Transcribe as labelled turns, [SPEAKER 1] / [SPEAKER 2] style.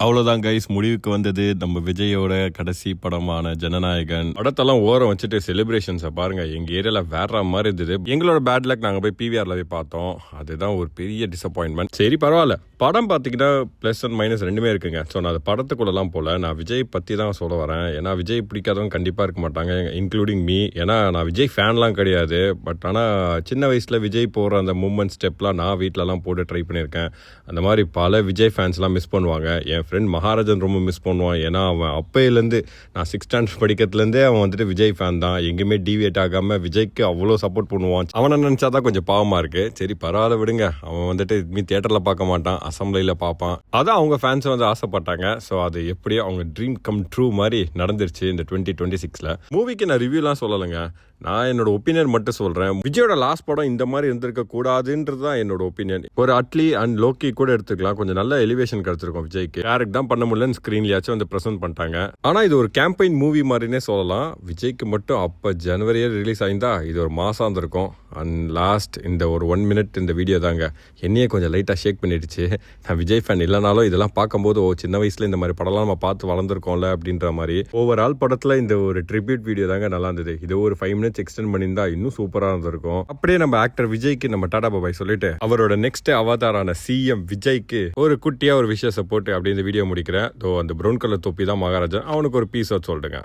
[SPEAKER 1] அவ்வளோதான் கைஸ், முடிவுக்கு வந்தது நம்ம விஜயோட கடைசி படமான ஜனநாயகன். படத்தெல்லாம் ஓரம் வச்சுட்டு செலிப்ரேஷன்ஸை பாருங்க, எங்க ஏரியால வேற மாதிரி இருந்தது. எங்களோட பேட் லக், நாங்கள் போய் பிவிஆர்ல போய் பார்த்தோம். அதுதான் ஒரு பெரிய டிசப்பாயின்மெண்ட். சரி பரவாயில்ல, படம் பார்த்தீங்கன்னா ப்ளஸ் அண்ட் மைனஸ் ரெண்டுமே இருக்குங்க. ஸோ நான் அது படத்துக்குள்ளலாம் போல, நான் விஜய் பற்றி தான் சொல்ல வரேன். ஏன்னா விஜய் பிடிக்காதவங்க கண்டிப்பாக இருக்க மாட்டாங்க, இன்க்ளூடிங் மீ. ஏன்னா நான் விஜய் ஃபேன்லாம் கிடையாது. பட் ஆனால் சின்ன வயசில் விஜய் போகிற அந்த மூமெண்ட் ஸ்டெப்லாம் நான் வீட்டிலலாம் போட்டு ட்ரை பண்ணியிருக்கேன். அந்த மாதிரி பல விஜய் ஃபேன்ஸ்லாம் மிஸ் பண்ணுவாங்க. என் ஃப்ரெண்ட் மகாராஜன் ரொம்ப மிஸ் பண்ணுவான். ஏன்னா அவன் அப்பையிலேருந்து, நான் 6th ஸ்டாண்டர்ட் படிக்கிறதுலேருந்தே அவன் வந்துட்டு விஜய் ஃபேன் தான். எங்கேயுமே டிவியேட் ஆகாமல் விஜய்க்கு அவ்வளோ சப்போர்ட் பண்ணுவான். அவனை நினச்சா தான் கொஞ்சம் பாவமாக இருக்குது. சரி பரவாயில்ல விடுங்க, அவன் வந்துட்டு தியேட்டரில் பார்க்க மாட்டான், அசம்பிளியில் பார்ப்பான். அதான் அவங்க ஃபேன்ஸ் வந்து ஆசைப்பட்டாங்க. ஸோ அது எப்படியோ அவங்க ட்ரீம் கம் ட்ரூ மாதிரி நடந்துருச்சு இந்த 2026. மூவிக்கு நான் ரிவ்யூலாம் சொல்லலைங்க, நான் என்னோட ஒப்பீனியன் மட்டும் சொல்றேன். விஜயோட லாஸ்ட் படம் இந்த மாதிரி இருந்திருக்க கூடாதுன்றது தான் என்னோட ஒப்பீனியன். ஒரு அட்லி அண்ட் லோக்கி கூட எடுத்துக்கலாம், கொஞ்சம் நல்ல எலிவேஷன் கிடைச்சிருக்கும் விஜய்க்கு. டேரக்ட் தான் பண்ண முடியலன்னு ஸ்கிரீன்லயாச்சும் வந்து பிரசன்ட் பண்ணிட்டாங்க. ஆனா இது ஒரு கேம்பெயின் மூவி மாதிரினே சொல்லலாம். விஜய்க்கு மட்டும் அப்ப ஜனவரியே ரிலீஸ் ஆயிருந்தா இது ஒரு மாசம் இருந்திருக்கும். அண்ட் லாஸ்ட் இந்த ஒரு 1 minute இந்த வீடியோ தாங்க என்னையே கொஞ்சம் லைட்டா ஷேக் பண்ணிடுச்சு. நான் விஜய் ஃபேன் இல்லைனாலும் இதெல்லாம் பார்க்கும்போது சின்ன வயசுல இந்த மாதிரி படம்லாம் நம்ம பார்த்து வளர்ந்துருக்கோம்ல அப்படின்ற மாதிரி. ஓவரால் படத்துல இந்த ஒரு ட்ரிபியூட் வீடியோ தாங்க நல்லா இருந்தது. இது ஒரு 5 minutes எக்ஸ்டெண்ட் பண்ணியிருந்தா இன்னும் சூப்பரா இருந்திருக்கும். அப்படியே நம்ம ஆக்டர் விஜய்க்கு நம்ம டாடா பாபாய் சொல்லிட்டு அவரோட நெக்ஸ்ட் அவதாரான சிஎம் விஜய்க்கு ஒரு குட்டியா ஒரு விஷயத்தை போட்டு அப்படியே இந்த வீடியோ முடிக்கிறேன். அந்த ப்ரௌன் கலர் தொப்பி தான் மகாராஜா, அவனுக்கு ஒரு பீஸ் சொல்லிட்டுங்க.